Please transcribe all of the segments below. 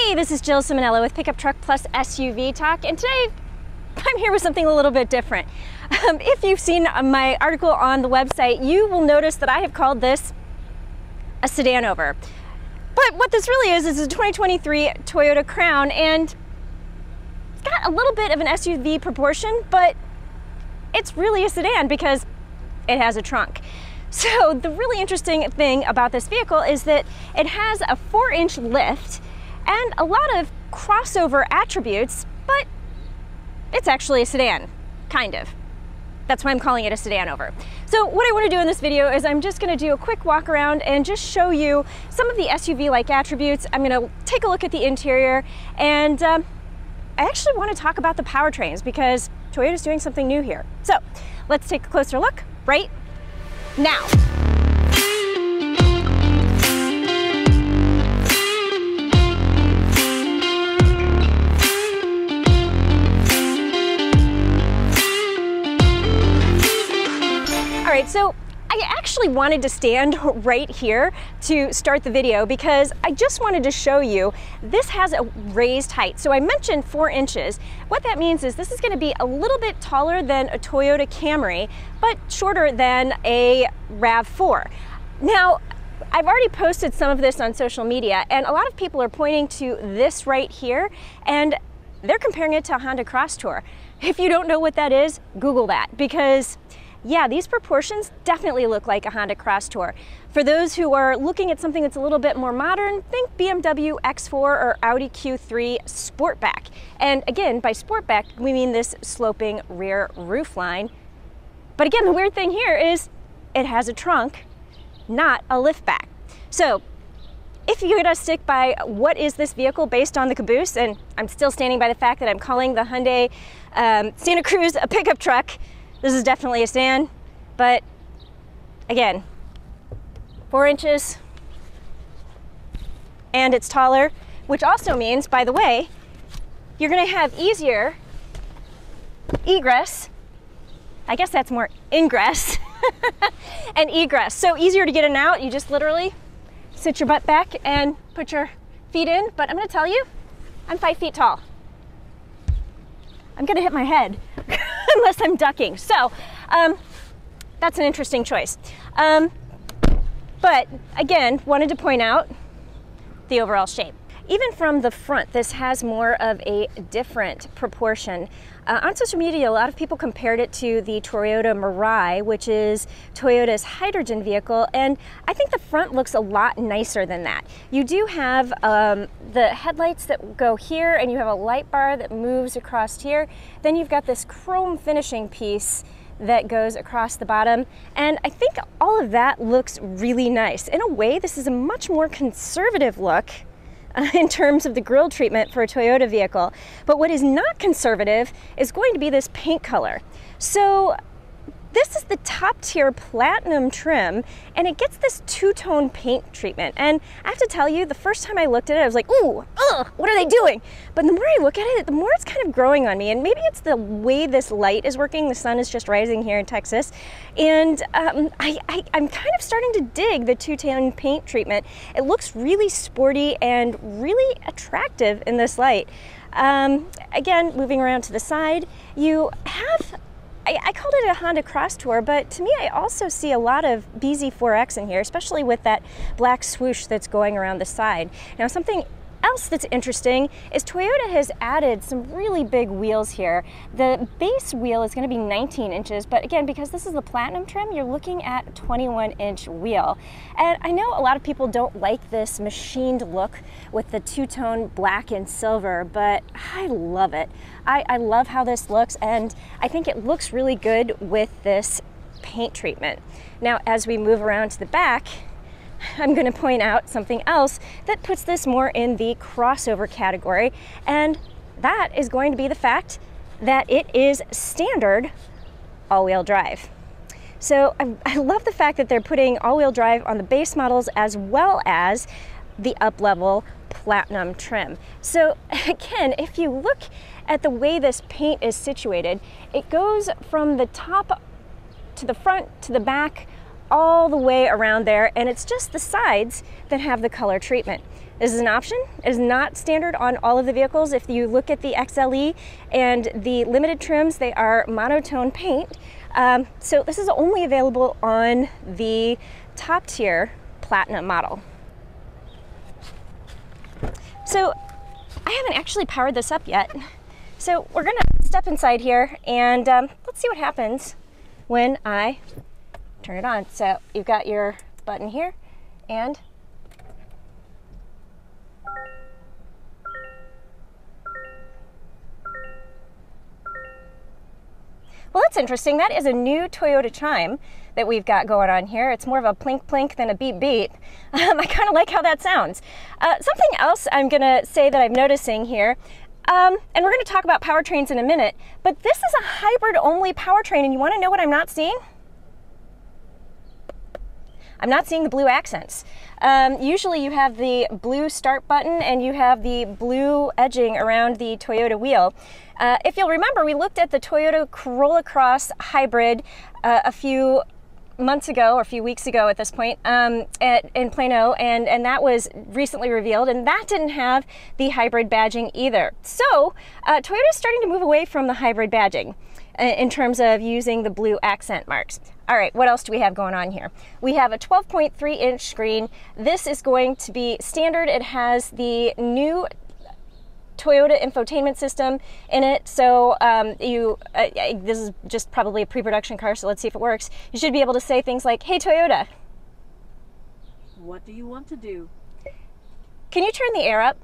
Hey, this is Jill Ciminillo with Pickup Truck Plus SUV Talk, and today I'm here with something a little bit different. If you've seen my article on the website, you will notice that I have called this a sedan over. But what this really is a 2023 Toyota Crown, and it's got a little bit of an SUV proportion, but it's really a sedan because it has a trunk. So the really interesting thing about this vehicle is that it has a 4-inch lift and a lot of crossover attributes, but it's actually a sedan, kind of. That's why I'm calling it a sedan over. So what I want to do in this video is I'm just going to do a quick walk around and just show you some of the SUV-like attributes. I'm going to take a look at the interior, and I actually want to talk about the powertrains because Toyota's doing something new here. So let's take a closer look right now. All right, so I actually wanted to stand right here to start the video because I just wanted to show you this has a raised height. So I mentioned 4 inches. What that means is this is going to be a little bit taller than a Toyota Camry, but shorter than a RAV4. Now, I've already posted some of this on social media, and a lot of people are pointing to this right here, and they're comparing it to a Honda Cross Tour. If you don't know what that is, Google that, because yeah, these proportions definitely look like a Honda Cross Tour. For those who are looking at something that's a little bit more modern, think BMW X4 or Audi Q3 Sportback. And again, by Sportback, we mean this sloping rear roof line. But again, the weird thing here is it has a trunk, not a liftback. So if you're gonna stick by what is this vehicle based on the caboose, and I'm still standing by the fact that I'm calling the Hyundai Santa Cruz a pickup truck, this is definitely a sedan, but again, 4 inches, and it's taller, which also means, by the way, you're gonna have easier egress. I guess that's more ingress and egress. So easier to get in and out. You just literally sit your butt back and put your feet in. But I'm gonna tell you, I'm 5 feet tall. I'm gonna hit my head unless I'm ducking. So that's an interesting choice. But again, wanted to point out the overall shape. Even from the front, this has more of a different proportion. On social media, a lot of people compared it to the Toyota Mirai, which is Toyota's hydrogen vehicle, and I think the front looks a lot nicer than that. You do have the headlights that go here, and you have a light bar that moves across here. Then you've got this chrome finishing piece that goes across the bottom, and I think all of that looks really nice. In a way, this is a much more conservative look in terms of the grille treatment for a Toyota vehicle. But what is not conservative is going to be this paint color. So this is the top tier platinum trim, and it gets this two-tone paint treatment. And I have to tell you, the first time I looked at it, I was like, ooh, ugh, what are they doing? But the more I look at it, the more it's kind of growing on me. And maybe it's the way this light is working. The sun is just rising here in Texas. And I'm kind of starting to dig the two-tone paint treatment. It looks really sporty and really attractive in this light. Again, moving around to the side, you have, I called it a Honda Cross Tour, but to me I also see a lot of BZ4X in here, especially with that black swoosh that's going around the side. Now, something else that's interesting is Toyota has added some really big wheels here. The base wheel is going to be 19 inches, but again, because this is the platinum trim, you're looking at a 21-inch wheel. And I know a lot of people don't like this machined look with the two-tone black and silver, but I love it. I love how this looks, and I think it looks really good with this paint treatment. Now, as we move around to the back, I'm going to point out something else that puts this more in the crossover category, and that is going to be the fact that it is standard all-wheel drive. So I love the fact that they're putting all-wheel drive on the base models as well as the up-level platinum trim. So again, if you look at the way this paint is situated, it goes from the top to the front to the back all the way around there, and it's just the sides that have the color treatment. This is an option. It is not standard on all of the vehicles. If you look at the XLE and the limited trims, they are monotone paint. So this is only available on the top tier Platinum model. So I haven't actually powered this up yet. So we're gonna step inside here and let's see what happens when I turn it on. So you've got your button here and well, that's interesting. That is a new Toyota chime that we've got going on here. It's more of a plink plink than a beep beep. I kind of like how that sounds. Something else I'm gonna say that I'm noticing here, and we're gonna talk about powertrains in a minute, but this is a hybrid only powertrain, and you wanna know what I'm not seeing? I'm not seeing the blue accents. Usually you have the blue start button and you have the blue edging around the Toyota wheel. If you'll remember, we looked at the Toyota Corolla Cross Hybrid a few months ago, or a few weeks ago at this point, in Plano, and that was recently revealed, and that didn't have the hybrid badging either. So Toyota is starting to move away from the hybrid badging in terms of using the blue accent marks. All right, what else do we have going on here? We have a 12.3-inch screen. This is going to be standard. It has the new Toyota infotainment system in it. So this is just probably a pre-production car, so let's see if it works. You should be able to say things like, "Hey Toyota, what do you want to do? Can you turn the air up?"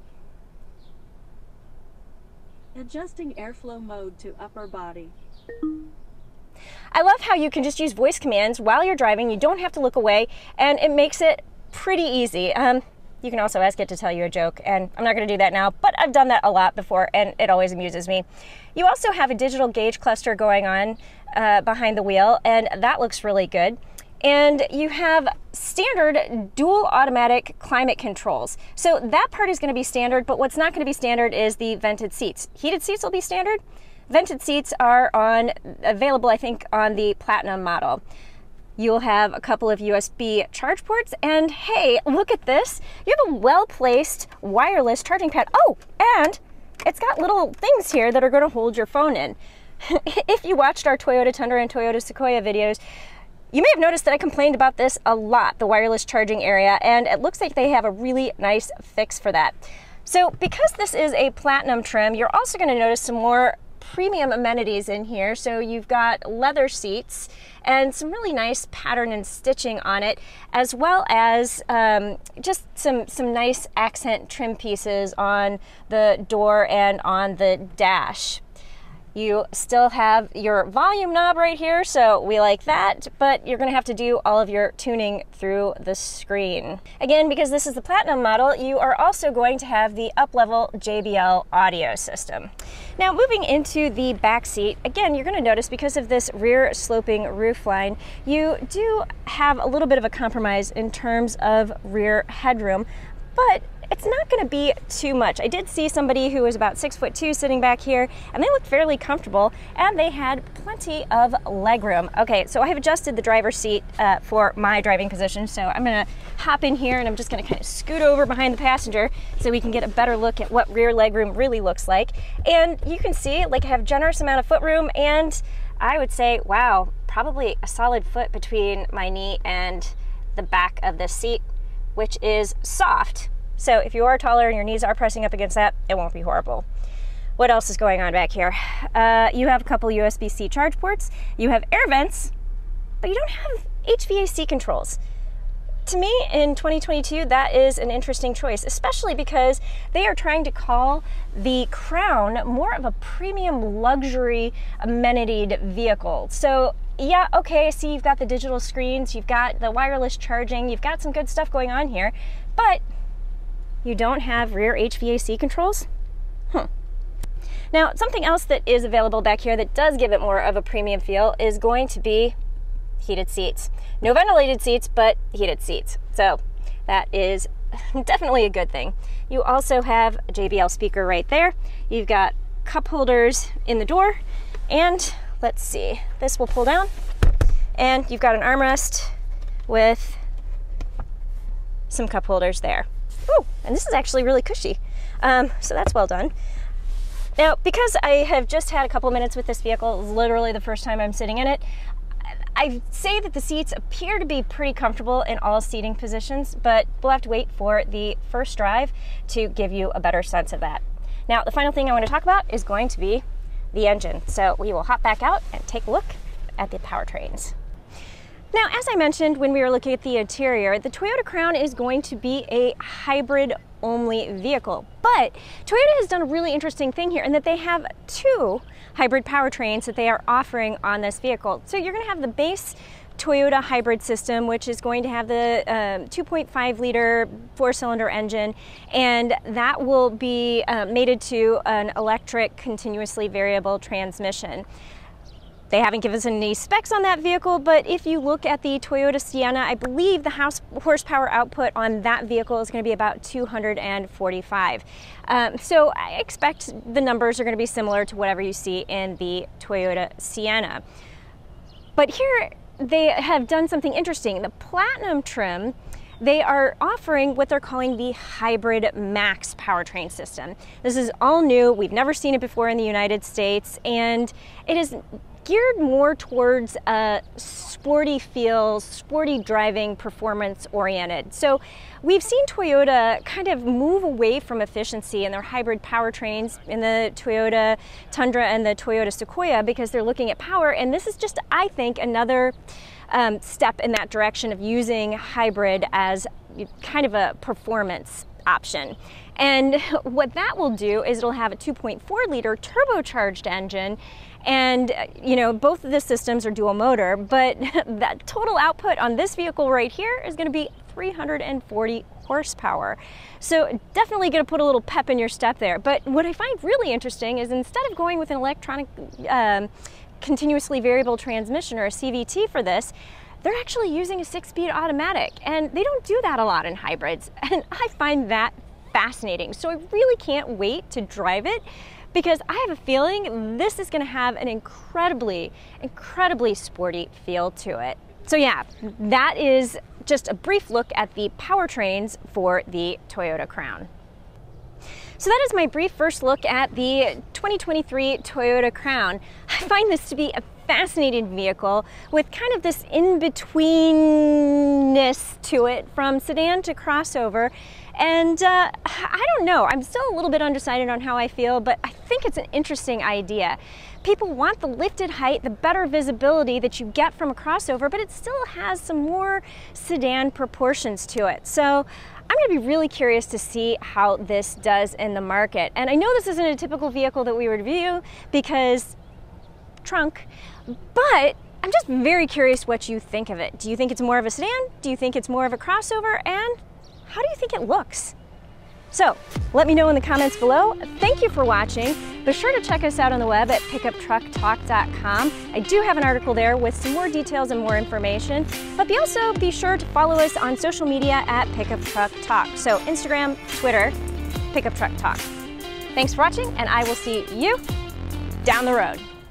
Adjusting airflow mode to upper body. I love how you can just use voice commands while you're driving. You don't have to look away, and it makes it pretty easy. You can also ask it to tell you a joke, and I'm not going to do that now, but I've done that a lot before, and it always amuses me. You also have a digital gauge cluster going on behind the wheel, and that looks really good. And you have standard dual automatic climate controls. So that part is going to be standard, but what's not going to be standard is the vented seats. Heated seats will be standard. Vented seats are available, I think, on the Platinum model. You'll have a couple of USB charge ports, and hey, look at this. You have a well-placed wireless charging pad. Oh, and it's got little things here that are going to hold your phone in. If you watched our Toyota Tundra and Toyota Sequoia videos, you may have noticed that I complained about this a lot, the wireless charging area, and it looks like they have a really nice fix for that. So because this is a Platinum trim, you're also going to notice some more premium amenities in here. So you've got leather seats and some really nice pattern and stitching on it, as well as just some nice accent trim pieces on the door and on the dash. You still have your volume knob right here, so we like that, but you're gonna have to do all of your tuning through the screen. Again, because this is the Platinum model, you are also going to have the up-level JBL audio system. Now, moving into the back seat, again, you're gonna notice because of this rear sloping roofline, you do have a little bit of a compromise in terms of rear headroom, but it's not going to be too much. I did see somebody who was about 6'2" sitting back here, and they looked fairly comfortable, and they had plenty of legroom. Okay, so I have adjusted the driver's seat for my driving position, so I'm going to hop in here, and I'm just going to kind of scoot over behind the passenger so we can get a better look at what rear legroom really looks like. And you can see, like, I have a generous amount of footroom, and I would say, wow, probably a solid foot between my knee and the back of this seat, which is soft. So if you are taller and your knees are pressing up against that, it won't be horrible. What else is going on back here? You have a couple USB-C charge ports. You have air vents, but you don't have HVAC controls. To me, in 2022, that is an interesting choice, especially because they are trying to call the Crown more of a premium luxury amenitied vehicle. So yeah, okay, see, you've got the digital screens, you've got the wireless charging, you've got some good stuff going on here, but you don't have rear HVAC controls? Now, something else that is available back here that does give it more of a premium feel is going to be heated seats. No ventilated seats, but heated seats. So that is definitely a good thing. You also have a JBL speaker right there. You've got cup holders in the door, and let's see, this will pull down, and you've got an armrest with some cup holders there. Ooh, and this is actually really cushy. So that's well done. Now, because I have just had a couple minutes with this vehicle, literally the first time I'm sitting in it, I say that the seats appear to be pretty comfortable in all seating positions, but we'll have to wait for the first drive to give you a better sense of that. Now, the final thing I want to talk about is going to be the engine. So we will hop back out and take a look at the Powertrains. Now, as I mentioned when we were looking at the interior, the Toyota Crown is going to be a hybrid-only vehicle. But Toyota has done a really interesting thing here in that they have two hybrid powertrains that they are offering on this vehicle. So you're going to have the base Toyota hybrid system, which is going to have the 2.5 liter 4-cylinder engine, and that will be mated to an electric continuously variable transmission. They haven't given us any specs on that vehicle, but if you look at the Toyota Sienna, I believe the horsepower output on that vehicle is going to be about 245. So I expect the numbers are going to be similar to whatever you see in the Toyota Sienna. But here they have done something interesting. The Platinum trim, they are offering what they're calling the Hybrid Max powertrain system. This is all new. We've never seen it before in the United States, and it is geared more towards a sporty feel, sporty driving, performance oriented. So we've seen Toyota kind of move away from efficiency in their hybrid powertrains in the Toyota Tundra and the Toyota Sequoia because they're looking at power, and this is just, I think, another step in that direction of using hybrid as kind of a performance option. And what that will do is it'll have a 2.4 liter turbocharged engine, and you know, both of the systems are dual motor, but that total output on this vehicle right here is going to be 340 horsepower. So definitely going to put a little pep in your step there. But what I find really interesting is instead of going with an electronic continuously variable transmission or a CVT for this, they're actually using a 6-speed automatic, and they don't do that a lot in hybrids, and I find that fascinating. So I really can't wait to drive it because I have a feeling this is going to have an incredibly sporty feel to it. So yeah, that is just a brief look at the powertrains for the Toyota Crown. So that is my brief first look at the 2023 Toyota Crown. I find this to be a fascinating vehicle with kind of this in-betweenness to it from sedan to crossover. And I don't know, I'm still a little bit undecided on how I feel, but I think it's an interesting idea. People want the lifted height, the better visibility that you get from a crossover, but it still has some more sedan proportions to it. So I'm going to be really curious to see how this does in the market. And I know this isn't a typical vehicle that we review because trunk, but I'm just very curious what you think of it. Do you think it's more of a sedan? Do you think it's more of a crossover? And how do you think it looks? So let me know in the comments below. Thank you for watching. Be sure to check us out on the web at pickuptrucktalk.com. I do have an article there with some more details and more information, but also be sure to follow us on social media at pickuptrucktalk. So Instagram, Twitter, pickuptrucktalk. Thanks for watching, and I will see you down the road.